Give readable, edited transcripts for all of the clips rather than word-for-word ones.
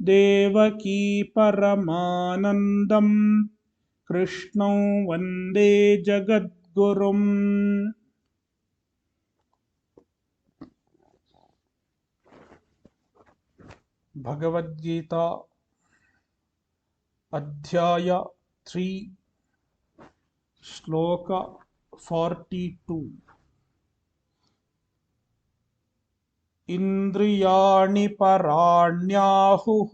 देवकी परमानन्दं कृष्णं वन्दे जगद्गुरुम्। भगवद्गीता अध्याय 3 श्लोक 42। इन्द्रियाणि पराण्याहुः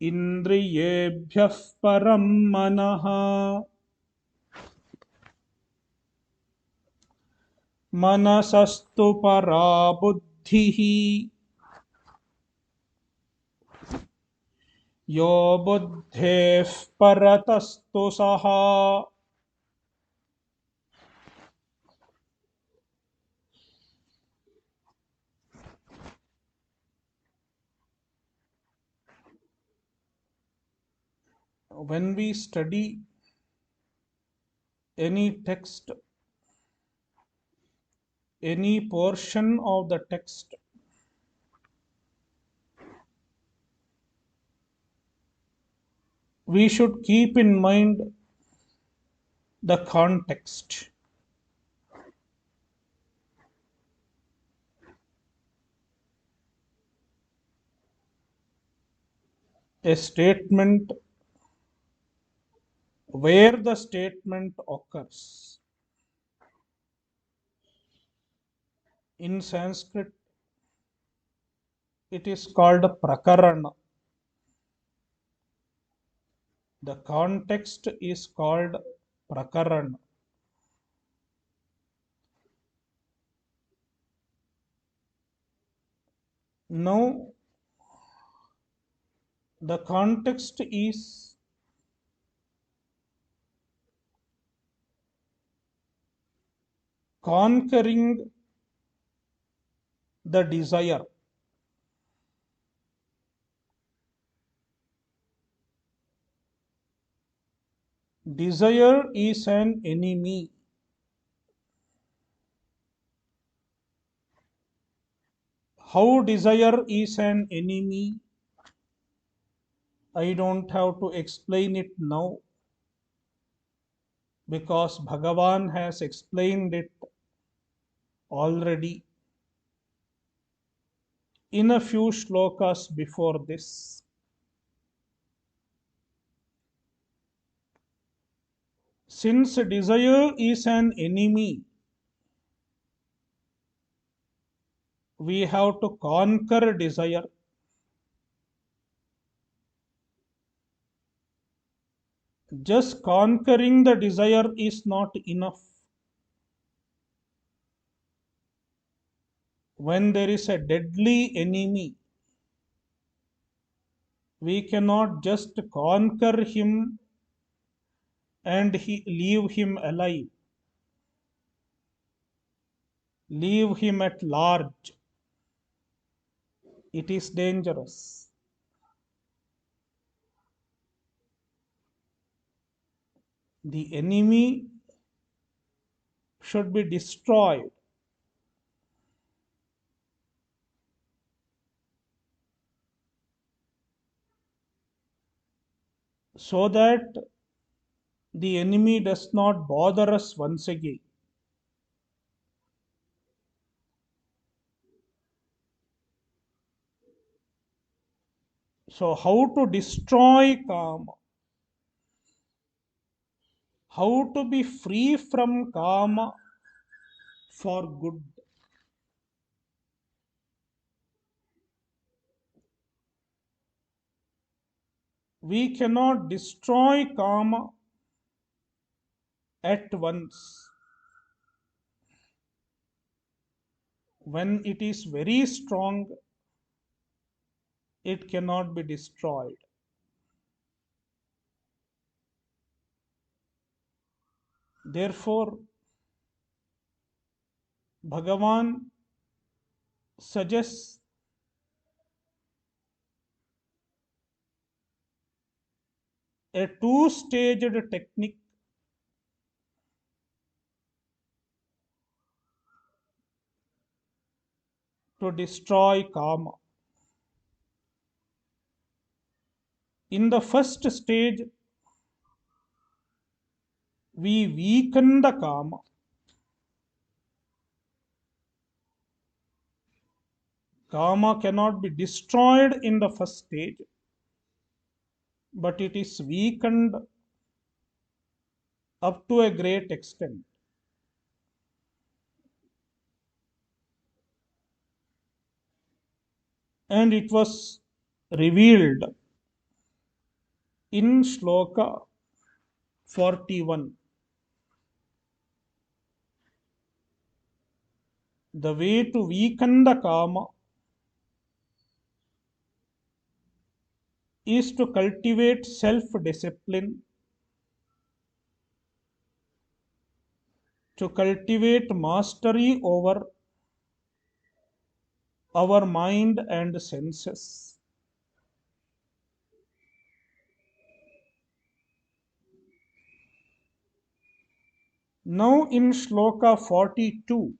इन्द्रियेभ्यः परं मनः मनसस्तु परा बुद्धिः यो बुद्धेः परतस्तु सः। When we study any text, any portion of the text, we should keep in mind the context. A statement, where the statement occurs. In Sanskrit, it is called prakarana. The context is called prakarana. Now, the context is conquering the desire. Desire is an enemy. How desire is an enemy? I don't have to explain it now, because Bhagavan has explained it already in a few shlokas before this. Since desire is an enemy, we have to conquer desire. Just conquering the desire is not enough. When there is a deadly enemy, we cannot just conquer him and leave him alive, leave him at large. It is dangerous. The enemy should be destroyed. So that the enemy does not bother us once again. So, how to destroy karma? How to be free from karma for good? We cannot destroy karma at once. When it is very strong, it cannot be destroyed. Therefore, Bhagavan suggests a two-staged technique to destroy kama. In the first stage, we weaken the kama. Kama cannot be destroyed in the first stage, but it is weakened up to a great extent. And it was revealed in Sloka 41. The way to weaken the kama is to cultivate self-discipline, to cultivate mastery over our mind and senses. Now in Shloka 42,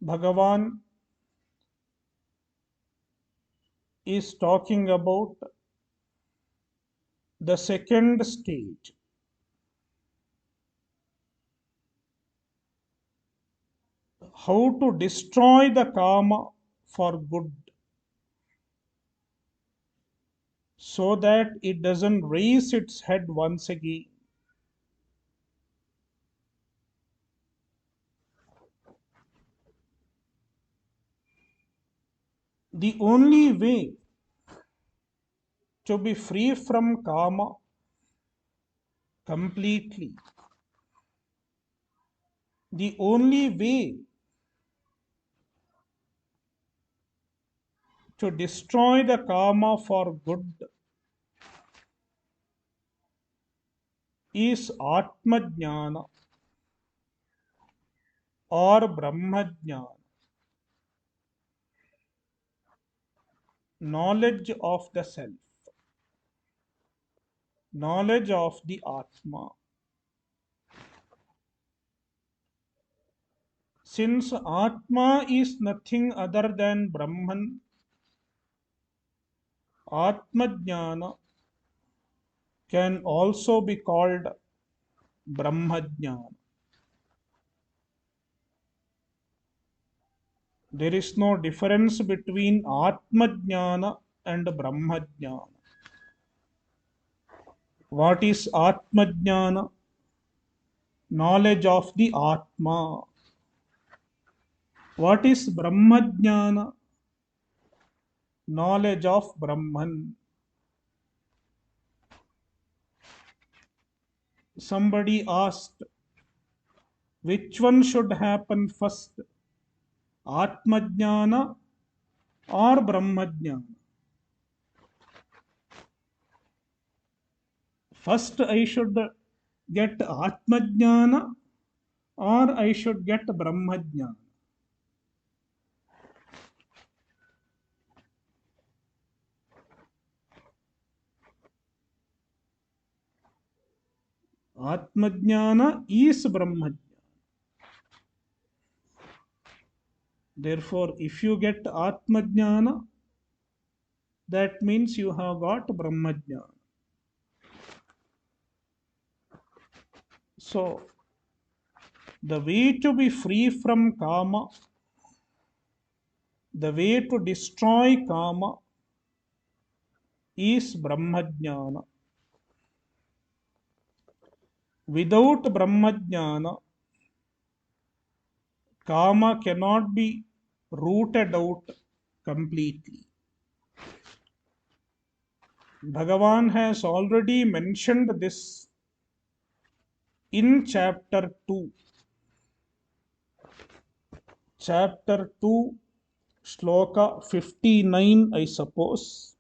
Bhagavan is talking about the second stage. How to destroy the kama for good, so that it doesn't raise its head once again. The only way to be free from kama completely, the only way to destroy the kama for good is Atma Jnana or Brahma Jnana, knowledge of the self, knowledge of the Atma. Since Atma is nothing other than Brahman, Atma Jnana can also be called Brahma Jnana. There is no difference between Atma Jnana and Brahma Jnana. What is Atma Jnana? Knowledge of the Atma. What is Brahma Jnana? Knowledge of Brahman. Somebody asked, which one should happen first? Atma Jnana or Brahma Jnana? First I should get Atma Jnana or I should get Brahma Jnana? Atma Jnana is Brahma Jnana. Therefore, if you get Atma Jnana, that means you have got Brahma Jnana. So, the way to be free from kama, the way to destroy kama is Brahma Jnana. Without Brahma Jnana, kama cannot be rooted out completely. Bhagavan has already mentioned this in chapter 2. Chapter 2, Sloka 59, I suppose.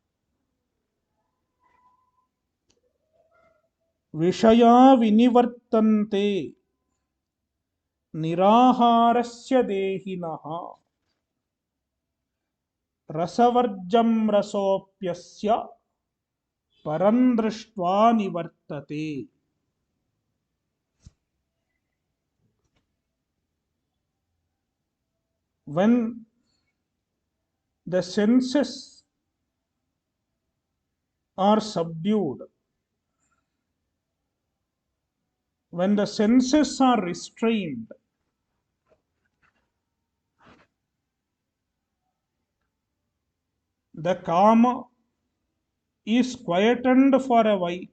Vishaya vinivartante niraharasya dehinaha rasavarjam rasopyasya parandrishtva nivartate. When the senses are subdued, when the senses are restrained, the kama is quietened for a while,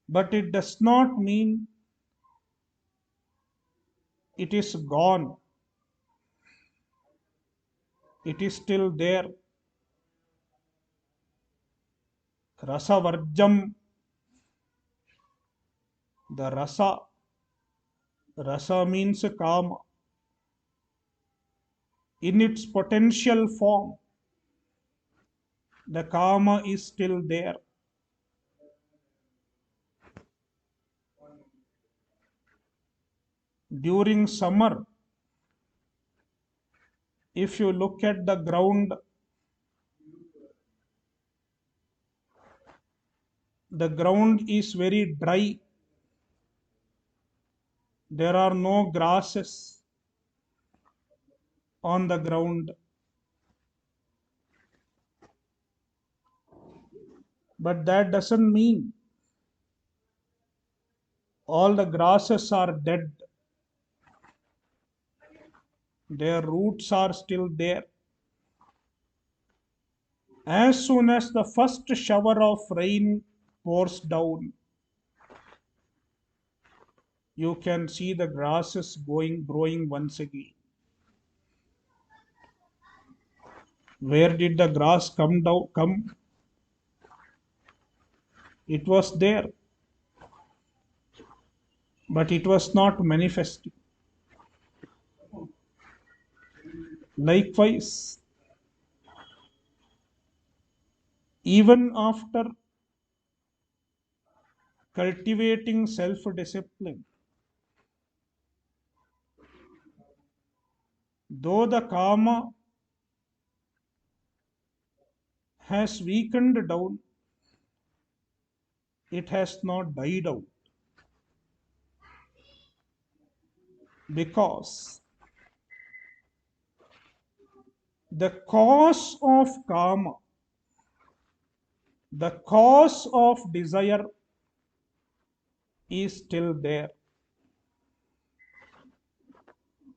but it does not mean it is gone. It is still there. Rasavarjam, the rasa means kama, in its potential form, the kama is still there. During summer, if you look at the ground, the ground is very dry. There are no grasses on the ground. But that doesn't mean all the grasses are dead. Their roots are still there. As soon as the first shower of rain pours down, you can see the grasses growing once again. Where did the grass come? It was there, but it was not manifesting. Likewise, even after cultivating self-discipline, though the karma has weakened down, it has not died out, because the cause of karma, the cause of desire is still there.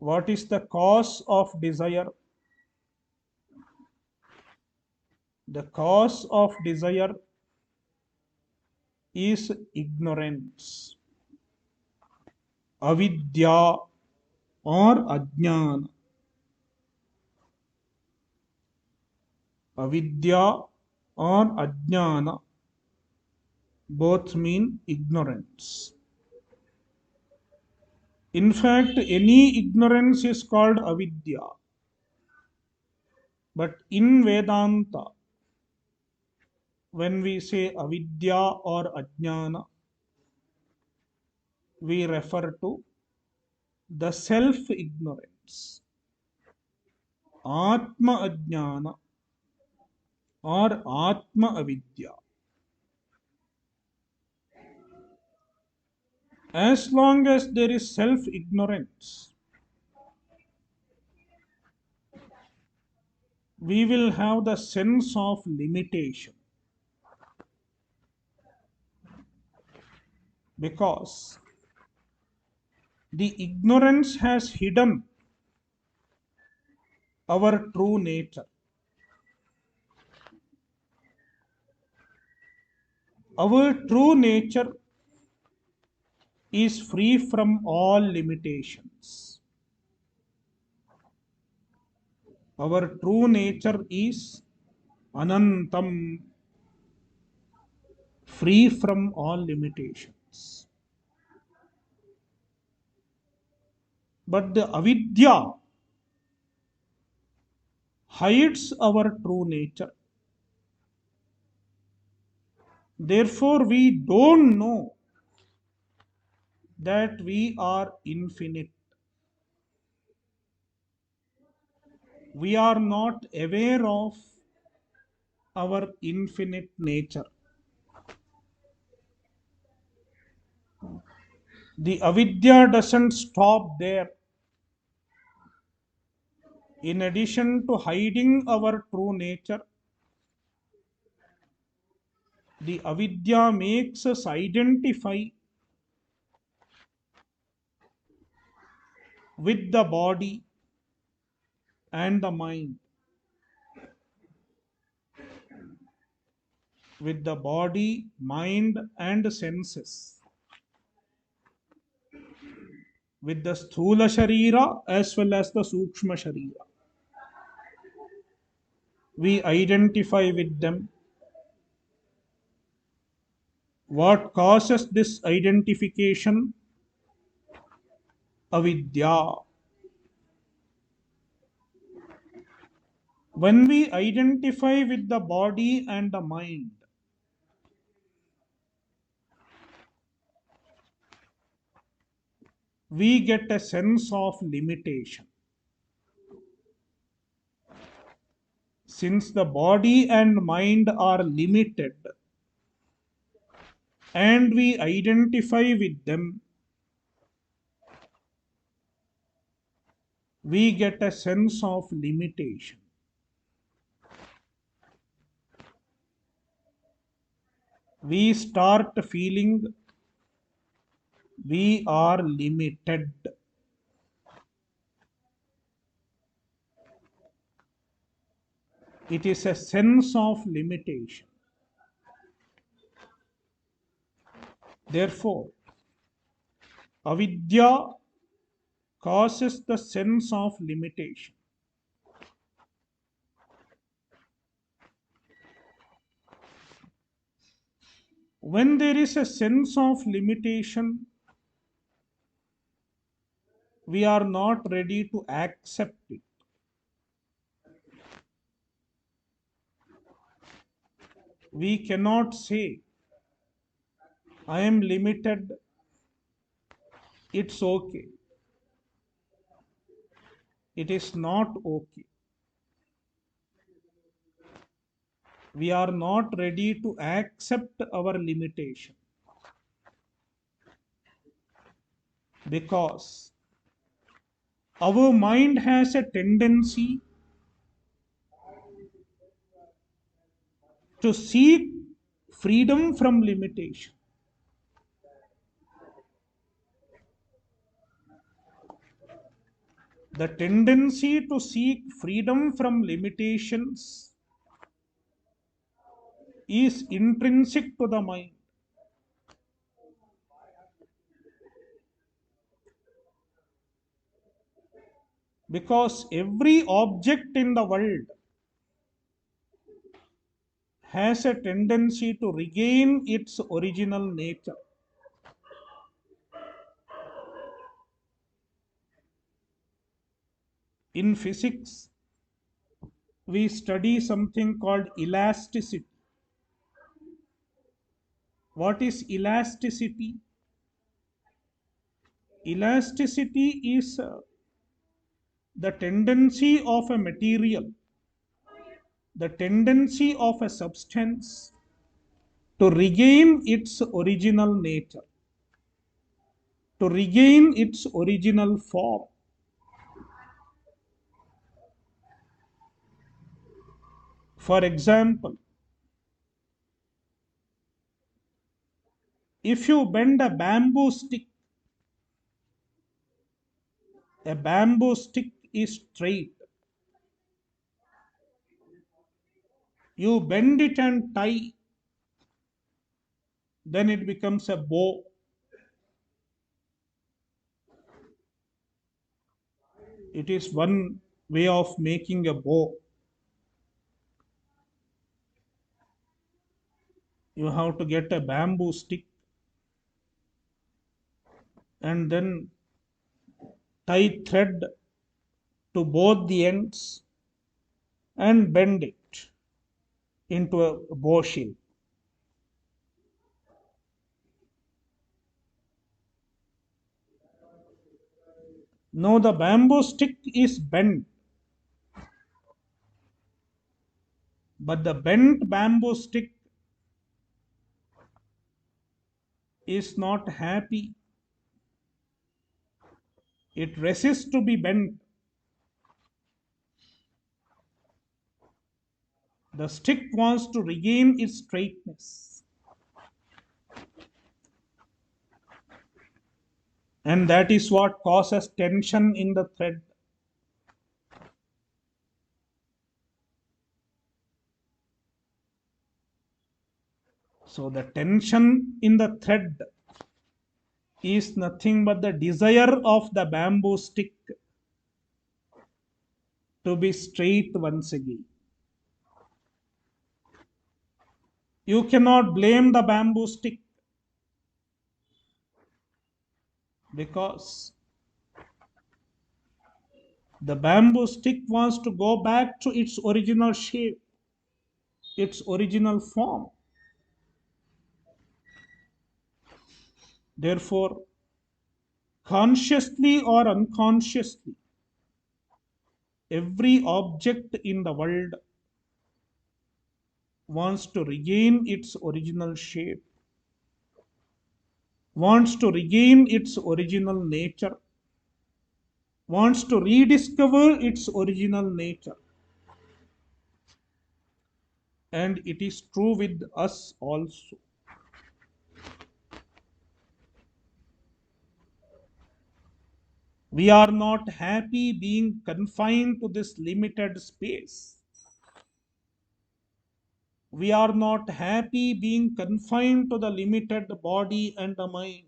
What is the cause of desire? The cause of desire is ignorance, avidya or ajnana. Avidya or ajnana both mean ignorance. In fact, any ignorance is called avidya. But in Vedanta, when we say avidya or ajnana, we refer to the self-ignorance, atma ajnana or atma avidya. As long as there is self-ignorance, we will have the sense of limitation, because the ignorance has hidden our true nature. Our true nature is free from all limitations. Our true nature is anantam, free from all limitations. But the avidya hides our true nature. Therefore, we don't know that we are infinite. We are not aware of our infinite nature. The avidya doesn't stop there. In addition to hiding our true nature, the avidya makes us identify with the body and the mind, with the body, mind, and senses, with the sthula sharira as well as the sukshma sharira. We identify with them. What causes this identification? Avidya. When we identify with the body and the mind, we get a sense of limitation. Since the body and mind are limited and we identify with them, we get a sense of limitation. We start feeling we are limited. It is a sense of limitation. Therefore, avidya causes the sense of limitation. When there is a sense of limitation, we are not ready to accept it. We cannot say, I am limited, it's okay. It is not okay. We are not ready to accept our limitation because our mind has a tendency to seek freedom from limitation. The tendency to seek freedom from limitations is intrinsic to the mind. Because every object in the world has a tendency to regain its original nature. In physics, we study something called elasticity. What is elasticity? Elasticity is the tendency of a material, the tendency of a substance to regain its original nature, to regain its original form. For example, if you bend a bamboo stick is straight. You bend it and tie, then it becomes a bow. It is one way of making a bow. You have to get a bamboo stick and then tie thread to both the ends and bend it into a bow shape. Now the bamboo stick is bent, but the bent bamboo stick is not happy It resists to be bent. The stick wants to regain its straightness. And that is what causes tension in the thread. So the tension in the thread is nothing but the desire of the bamboo stick to be straight once again. You cannot blame the bamboo stick, because the bamboo stick wants to go back to its original shape, its original form. Therefore, consciously or unconsciously, every object in the world wants to regain its original shape, wants to regain its original nature, wants to rediscover its original nature. And it is true with us also. We are not happy being confined to this limited space. We are not happy being confined to the limited body and the mind,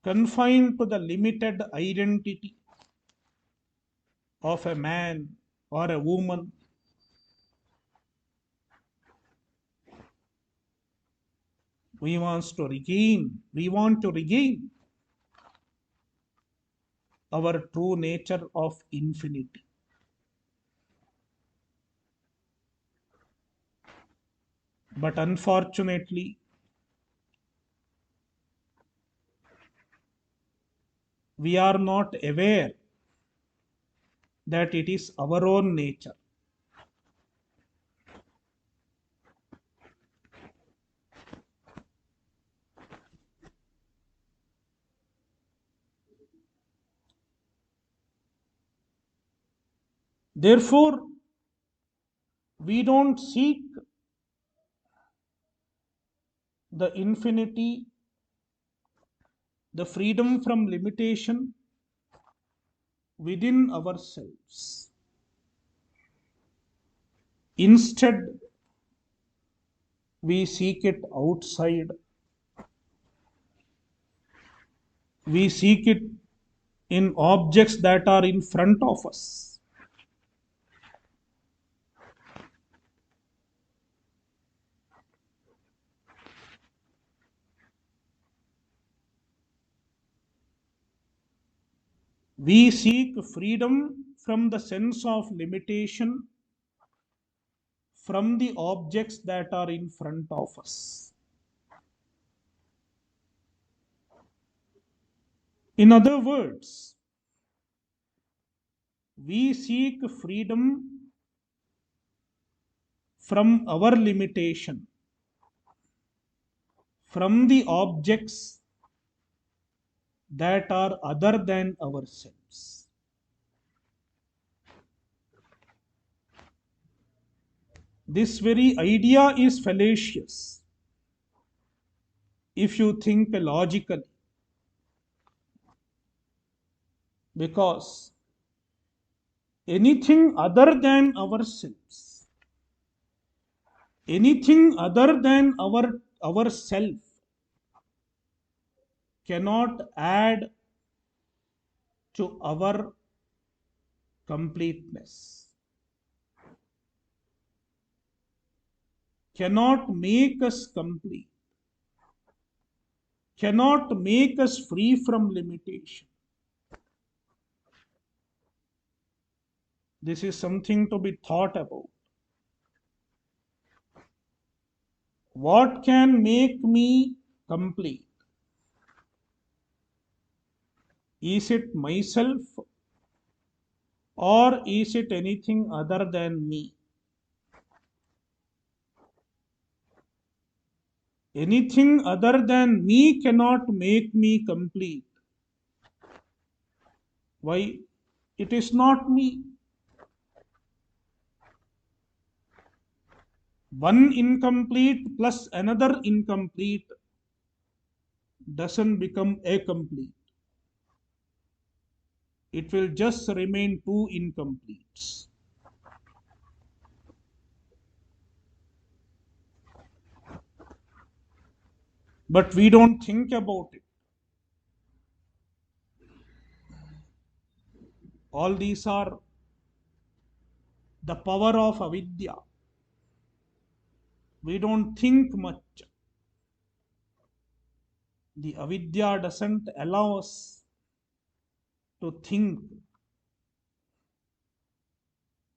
confined to the limited identity of a man or a woman. We want to regain our true nature of infinity. But unfortunately, we are not aware that it is our own nature. Therefore, we don't seek the infinity, the freedom from limitation within ourselves. Instead, we seek it outside. We seek it in objects that are in front of us. We seek freedom from the sense of limitation from the objects that are in front of us. In other words, we seek freedom from our limitation, from the objects that are other than ourselves. This very idea is fallacious if you think logically, because anything other than ourselves, anything other than ourself cannot add to our completeness, cannot make us complete, cannot make us free from limitation. This is something to be thought about. What can make me complete? Is it myself, or is it anything other than me? Anything other than me cannot make me complete. Why? It is not me. One incomplete plus another incomplete doesn't become a complete. It will just remain two incompletes. But we don't think about it. All these are the power of avidya. We don't think much. The avidya doesn't allow us to think.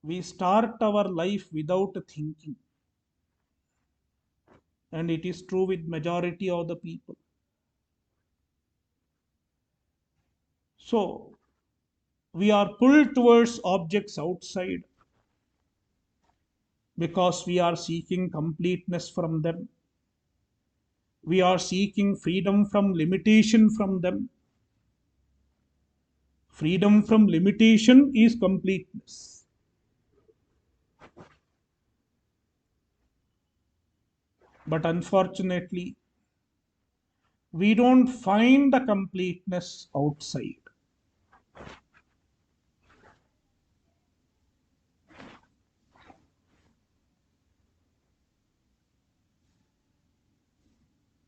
We start our life without thinking. And it is true with majority of the people. So, we are pulled towards objects outside because we are seeking completeness from them. We are seeking freedom from limitation from them. Freedom from limitation is completeness. But unfortunately, we don't find the completeness outside.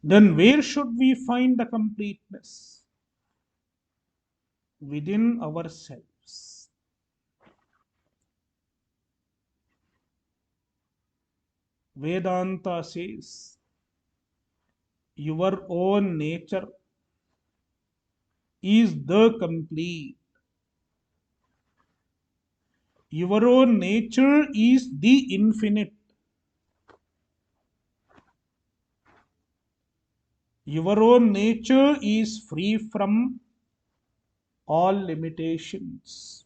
Then where should we find the completeness? Within ourselves. Vedanta says, your own nature is the complete. Your own nature is the infinite. Your own nature is free from all limitations.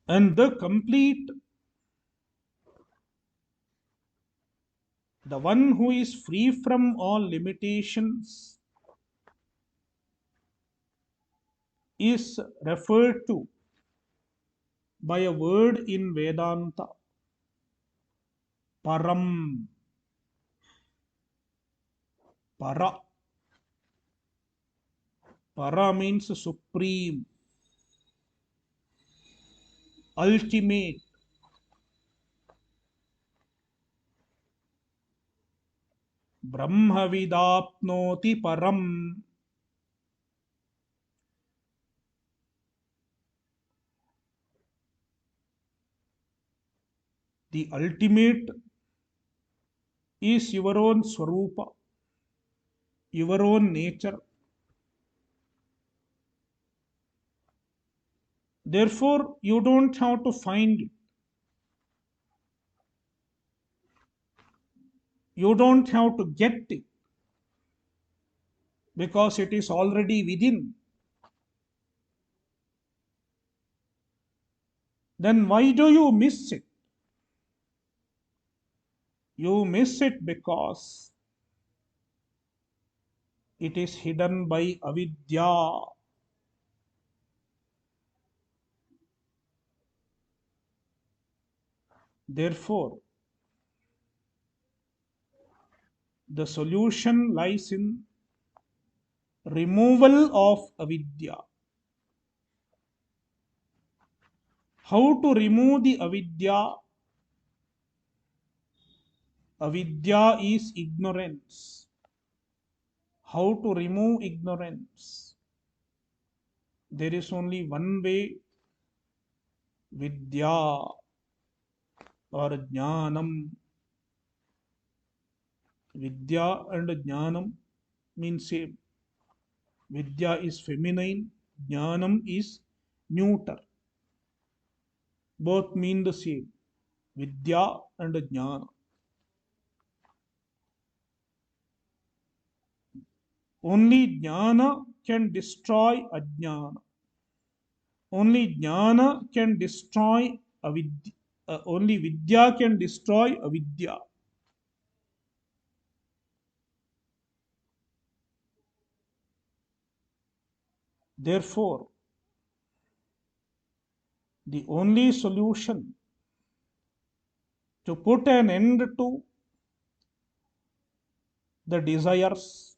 And the complete, the one who is free from all limitations, is referred to by a word in Vedanta, param. Para. Para means supreme, ultimate. Brahmavidapnoti param. The ultimate is your own swarupa, your own nature. Therefore, you don't have to find it. You don't have to get it because it is already within. Then why do you miss it? You miss it because it is hidden by avidya. Therefore, the solution lies in removal of avidya. How to remove the avidya? Avidya is ignorance. How to remove ignorance? There is only one way, vidya or jnanam. Vidya and jnanam mean same. Vidya is feminine, jnanam is neuter. Both mean the same. Vidya and jnana. Only jnana can destroy ajnana. Only jnana can destroy avidya. Only vidya can destroy avidya. Therefore, the only solution to put an end to the desires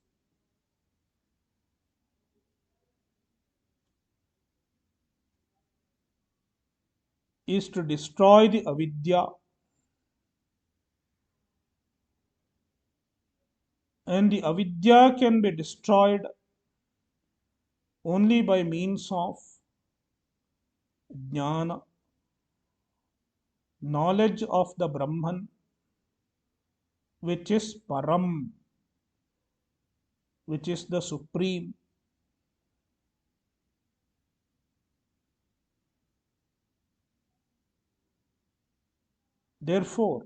is to destroy the avidya, and the avidya can be destroyed only by means of jnana, knowledge of the Brahman, which is Param, which is the Supreme. Therefore,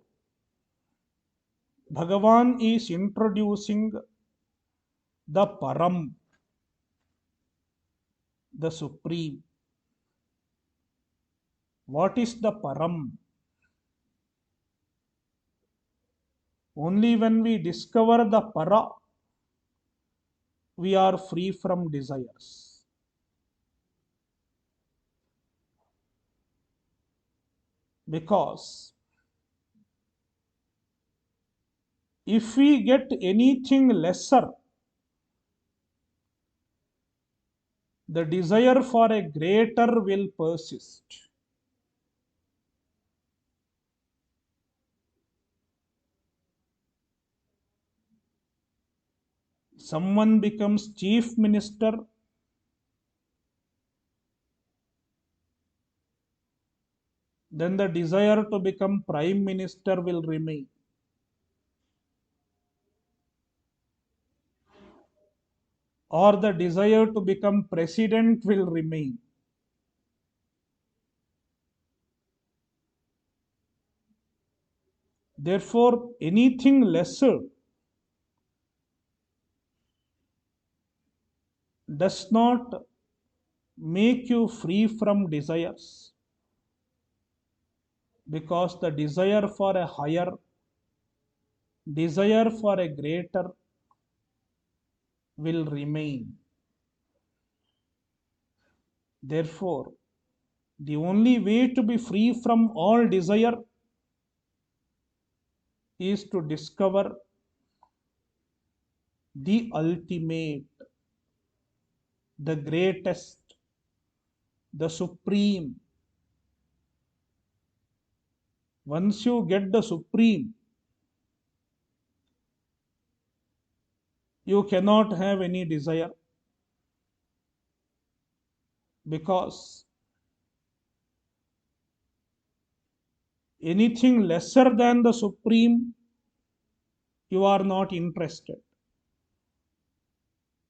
Bhagavan is introducing the Param, the Supreme. What is the Param? Only when we discover the Para, we are free from desires. Because if we get anything lesser, the desire for a greater will persist. Someone becomes chief minister, then the desire to become prime minister will remain. Or the desire to become president will remain. Therefore, anything lesser does not make you free from desires, because the desire for a higher, desire for a greater will remain. Therefore, the only way to be free from all desire is to discover the ultimate, the greatest, the supreme. Once you get the supreme, you cannot have any desire, because anything lesser than the supreme, you are not interested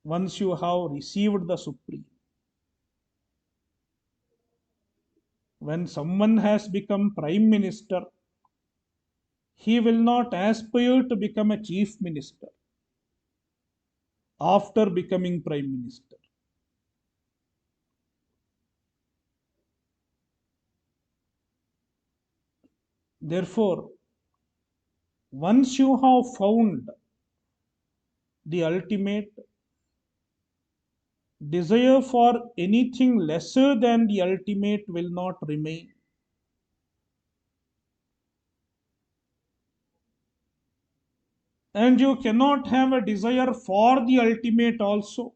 once you have received the supreme. When someone has become prime minister, he will not aspire to become a chief minister after becoming prime minister. Therefore, once you have found the ultimate, desire for anything lesser than the ultimate will not remain. And you cannot have a desire for the ultimate also,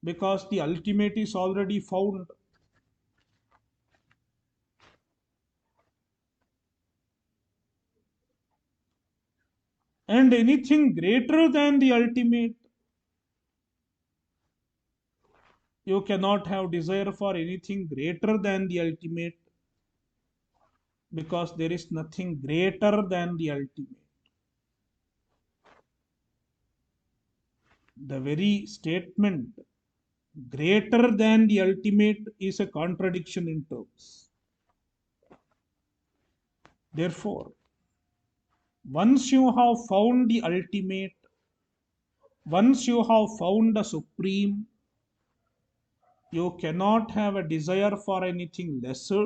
because the ultimate is already found. And anything greater than the ultimate, you cannot have desire for anything greater than the ultimate, because there is nothing greater than the ultimate. The very statement greater than the ultimate is a contradiction in terms. Therefore, once you have found the ultimate, once you have found the supreme, You cannot have a desire for anything lesser.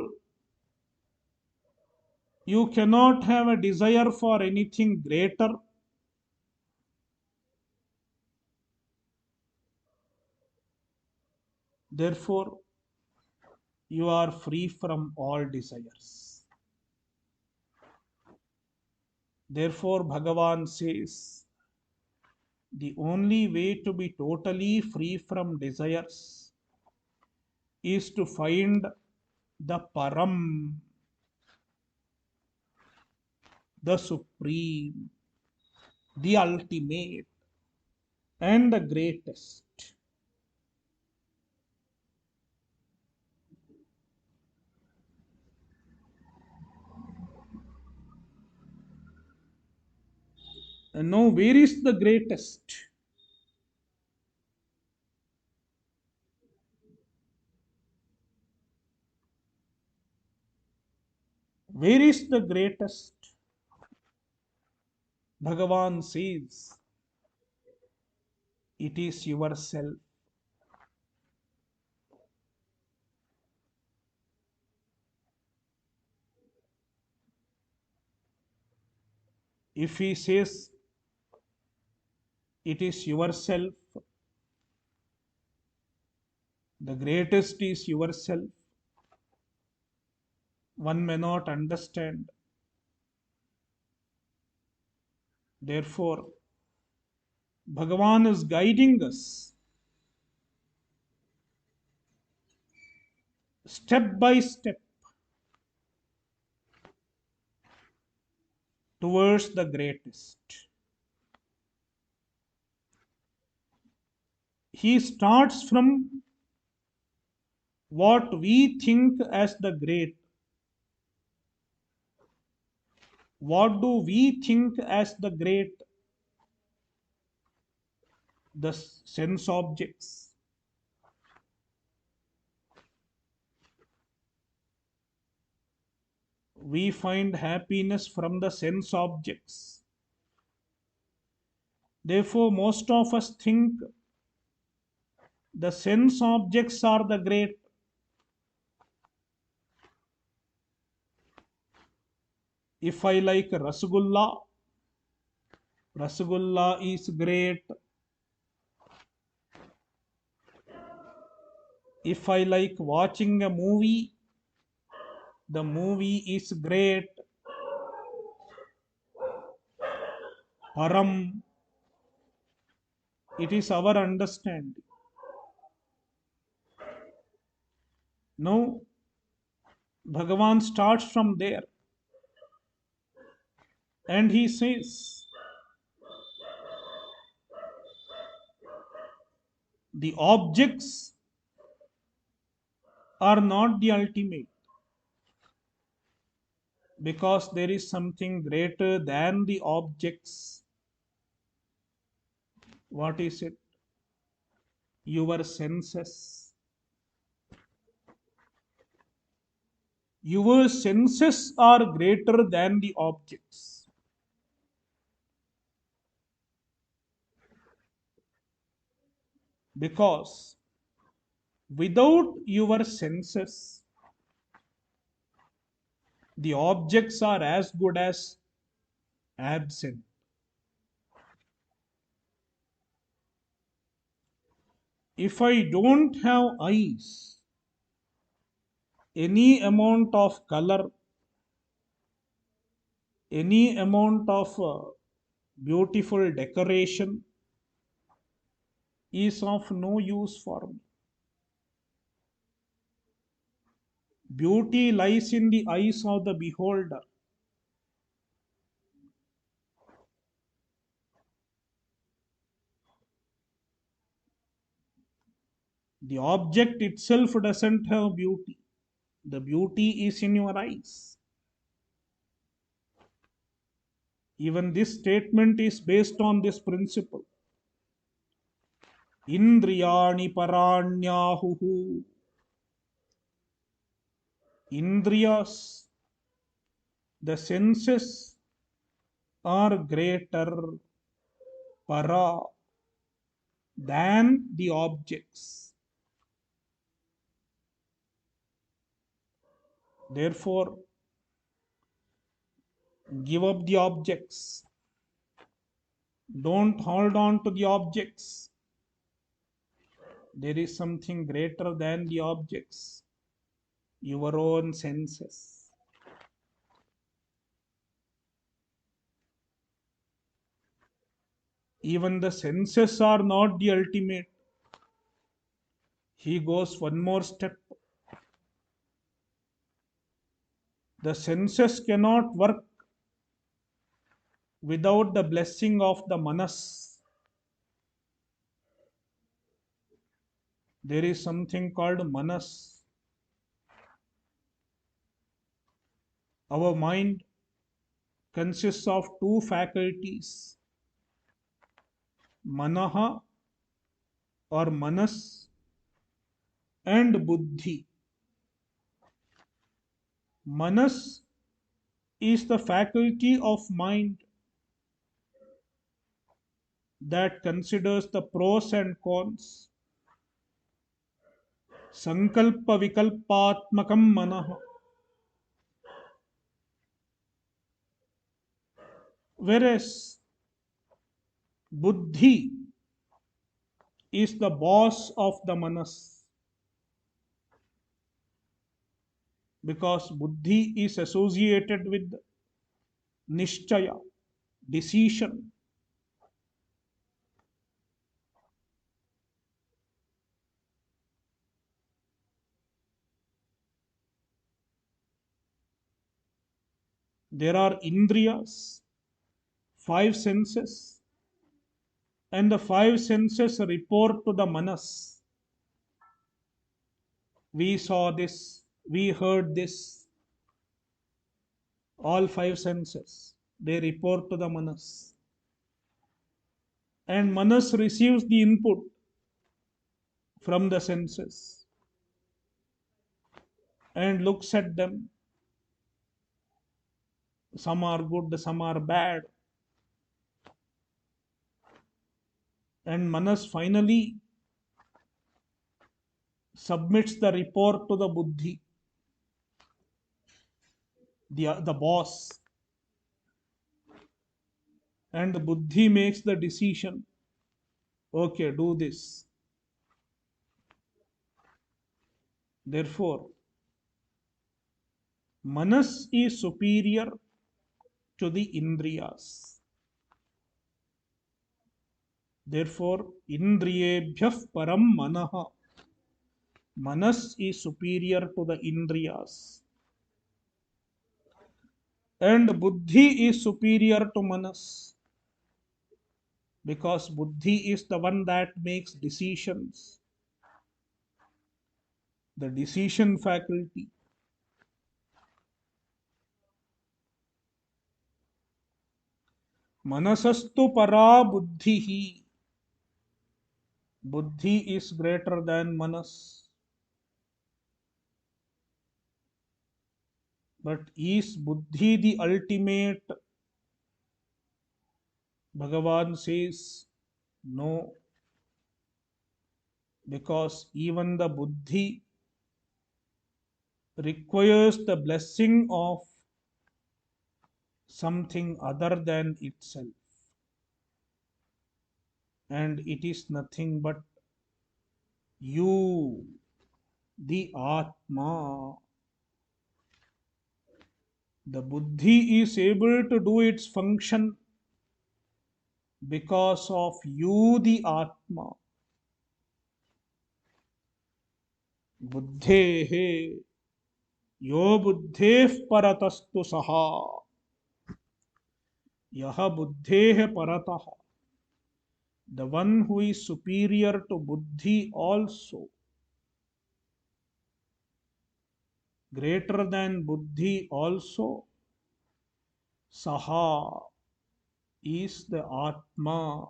You cannot have a desire for anything greater. Therefore, you are free from all desires. Therefore, Bhagavan says, the only way to be totally free from desires is to find the Param, the Supreme, the Ultimate, and the Greatest. And now, where is the greatest? Where is the greatest? Bhagavan says, it is yourself. If he says it is yourself, the greatest is yourself, one may not understand. Therefore, Bhagavan is guiding us step by step towards the greatest. He starts from what we think as the great. What do we think as the great? The sense objects. We find happiness from the sense objects. Therefore, most of us think the sense objects are the great. If I like Rasgulla, Rasgulla is great. If I like watching a movie, the movie is great. Param, it is our understanding. Now, Bhagavan starts from there and he says, the objects are not the ultimate because there is something greater than the objects. What is it? Your senses. Your senses are greater than the objects. Because without your senses, the objects are as good as absent. If I don't have eyes, any amount of color, any amount of beautiful decoration is of no use for me. Beauty lies in the eyes of the beholder. The object itself doesn't have beauty. The beauty is in your eyes. Even this statement is based on this principle. Indriyani paranyahuhu. Indriyas, the senses are greater para than the objects. Therefore, give up the objects. Don't hold on to the objects. There is something greater than the objects, your own senses. Even the senses are not the ultimate. He goes one more step. The senses cannot work without the blessing of the manas. There is something called manas. Our mind consists of two faculties, manaha or manas and buddhi. Manas is the faculty of mind that considers the pros and cons. Sankalpa vikalpatmakam manah. Whereas buddhi is the boss of the manas, because buddhi is associated with nishchaya, decision. There are indriyas, five senses, and the five senses report to the manas. We saw this, we heard this. All five senses, they report to the manas. And manas receives the input from the senses and looks at them. Some are good, some are bad. And manas finally submits the report to the buddhi, the boss. And the buddhi makes the decision. Okay, do this. Therefore, manas is superior to the indriyas. Therefore, indriyebhyah param manaha. Manas is superior to the indriyas. And buddhi is superior to manas, because buddhi is the one that makes decisions, the decision faculty. Manasastu para buddhihi. Buddhi is greater than manas. But is buddhi the ultimate? Bhagavan says no, because even the buddhi requires the blessing of something other than itself. And it is nothing but you, the Atma. The buddhi is able to do its function because of you, the Atma. Buddhehe yo buddheh paratastu saha. Yaha buddhehe paratah. The one who is superior to buddhi also, greater than buddhi also, saha is the Atma,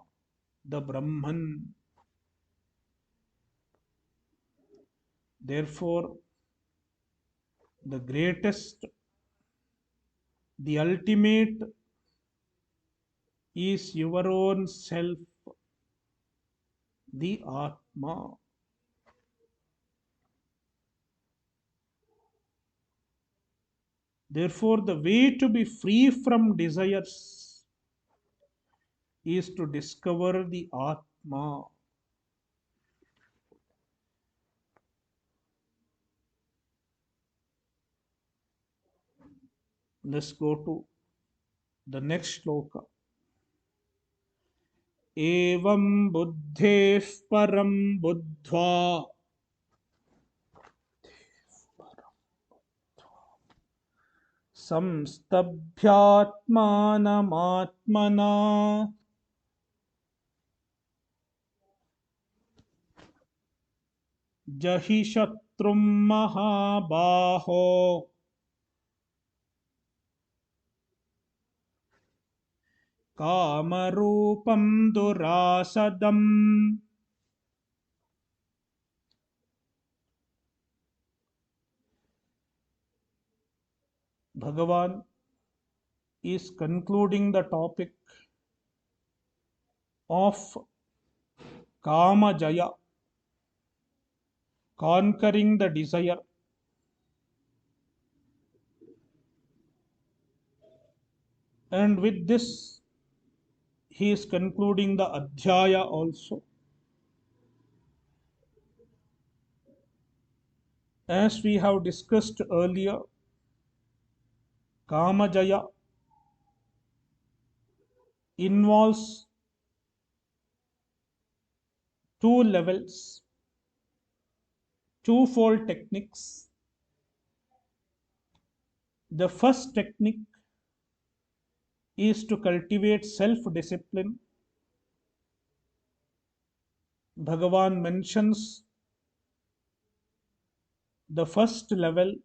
the Brahman. Therefore, the greatest, the ultimate is your own self, the Atma. Therefore, the way to be free from desires is to discover the Atma. Let's go to the next shloka. एवं बुद्धेः परं बुद्ध्वा संस्तभ्यात्मानमात्मना जहि शत्रुं महाबाहो कामरूपं दुरासदम्. Bhagavan is concluding the topic of Kama Jaya, conquering the desire. And with this, he is concluding the Adhyaya also. As we have discussed earlier, Kama Jaya involves two levels, twofold techniques. The first technique is to cultivate self-discipline. Bhagavan mentions the first level,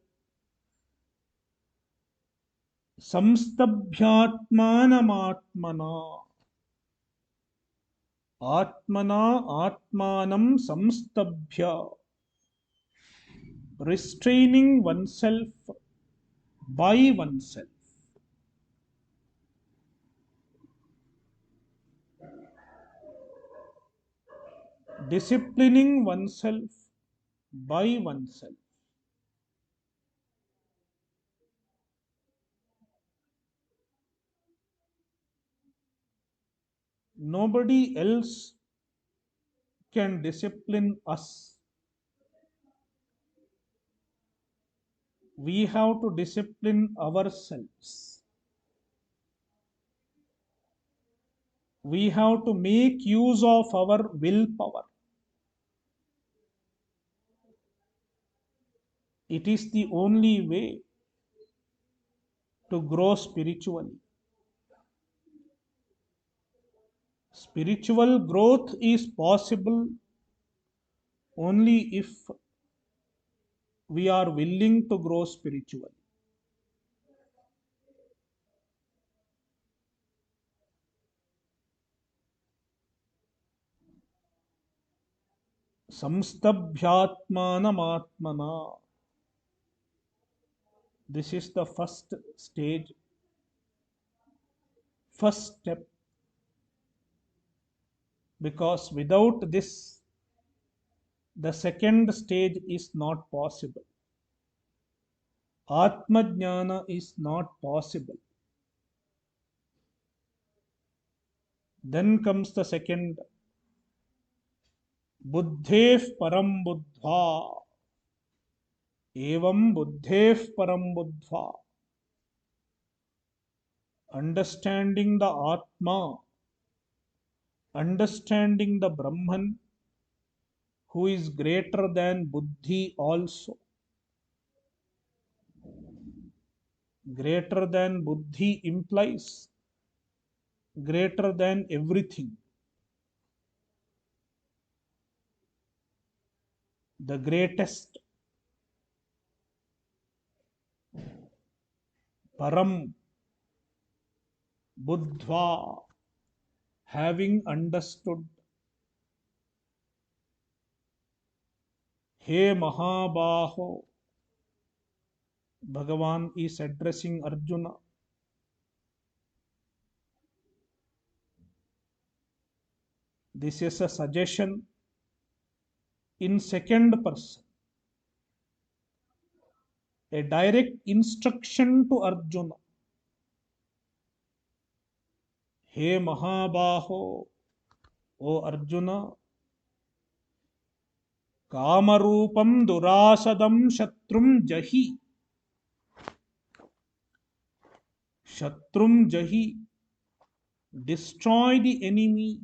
samstabhyatmanamatmana. Atmana atmanam samstabhya. Restraining oneself by oneself. Disciplining oneself by oneself. Nobody else can discipline us. We have to discipline ourselves. We have to make use of our willpower. It is the only way to grow spiritually. Spiritual growth is possible only if we are willing to grow spiritually. Samstabhyatmanamatmana. This is the first stage, first step. Because without this, the second stage is not possible. Atma Jnana is not possible. Then comes the second, Buddhev Param Buddha. Evam Buddhev Param Buddha. Understanding the Atma, understanding the Brahman, who is greater than Buddhi also. Greater than Buddhi implies greater than everything. The greatest, Param, Buddha, having understood. He Mahabaho, Bhagavan is addressing Arjuna. This is a suggestion in second person. a direct instruction to Arjuna. He Mahabaho, O Arjuna, Kamarupam Durasadam Shatrum Jahi. Shatrum Jahi. Destroy the enemy.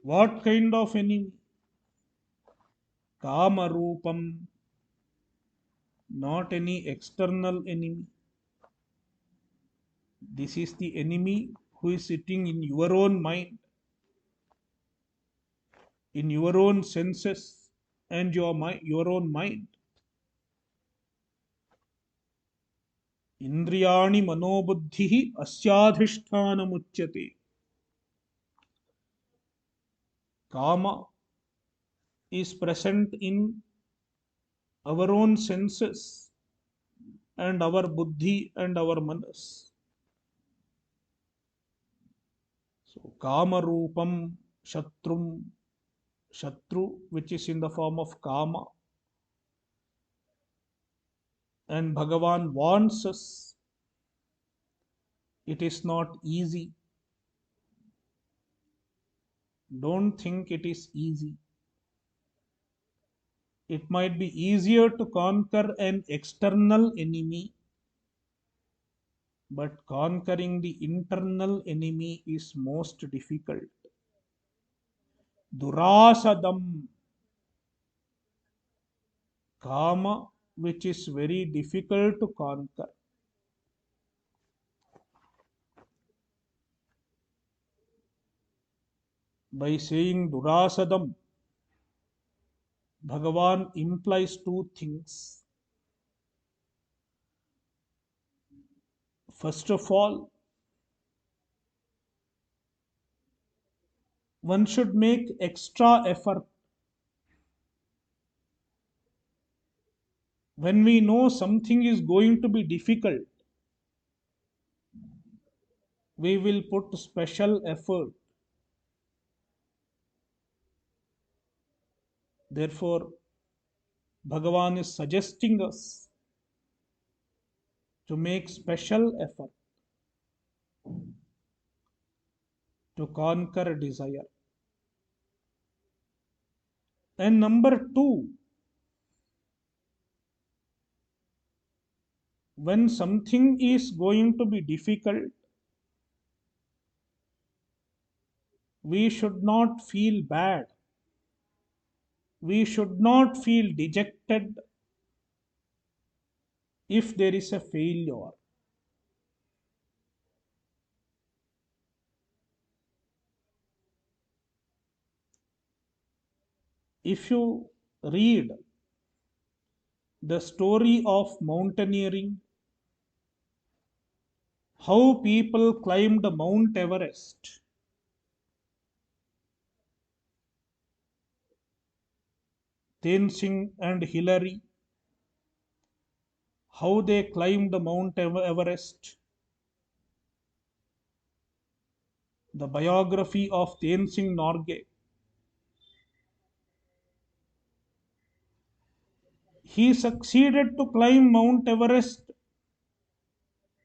What kind of enemy? Kamarupam. Not any external enemy. This is the enemy who is sitting in your own mind, in your own senses, and your own mind. Indriyani manobuddhi asyadhisthanamuchyate. Kama is present in our own senses and our buddhi and our manas. So kama rupam shatrum, shatru, which is in the form of kama, and Bhagavan warns us. It is not easy. Don't think it is easy. It might be easier to conquer an external enemy, but conquering the internal enemy is most difficult. Durasadam, kama, which is very difficult to conquer. By saying Durasadam, Bhagavan implies two things. First of all, one should make extra effort. When we know something is going to be difficult, we will put special effort. Therefore, Bhagavan is suggesting us to make special effort to conquer desire. And number two, when something is going to be difficult, we should not feel bad. We should not feel dejected if there is a failure. If you read the story of mountaineering, how people climbed Mount Everest, Tenzing and Hillary, how they climbed Mount Everest, the biography of Tenzing Norgay. He succeeded to climb Mount Everest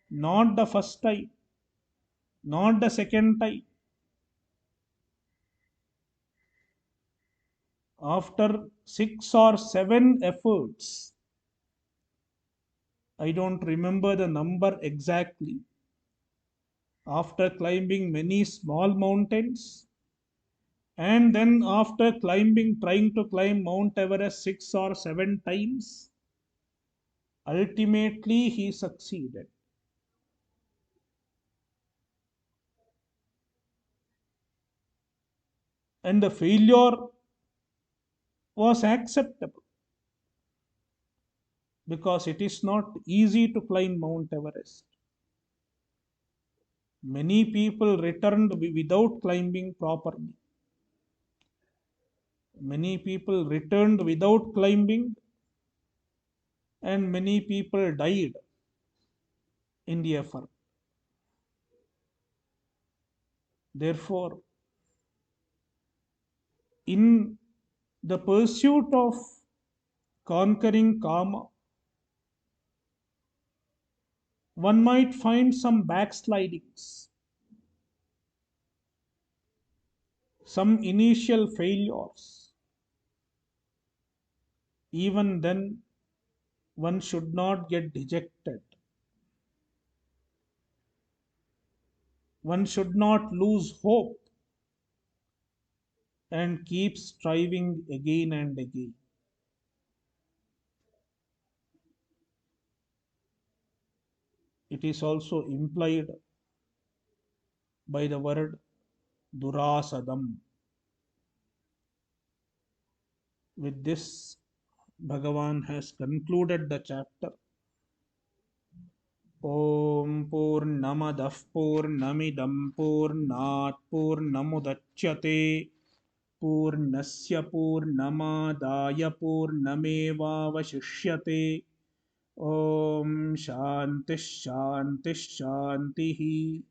not the first time, not the second time. After 6 or 7 efforts, I don't remember the number exactly, after climbing many small mountains, and then after trying to climb Mount Everest 6 or 7 times, ultimately he succeeded. And the failure was acceptable because it is not easy to climb Mount Everest. Many people returned without climbing properly. Many people returned without climbing, and many people died in the effort. Therefore, In the pursuit of conquering karma, one might find some backslidings, some initial failures. Even then, one should not get dejected. One should not lose hope and keep striving again and again. It is also implied by the word durasadam. With this, Bhagavan has concluded the chapter. Om Purnamadah Purnamidam Purnat Purnamudachyate Purnasya Purnamadaya Purnamevavashishyate Om Shanti Shanti Shanti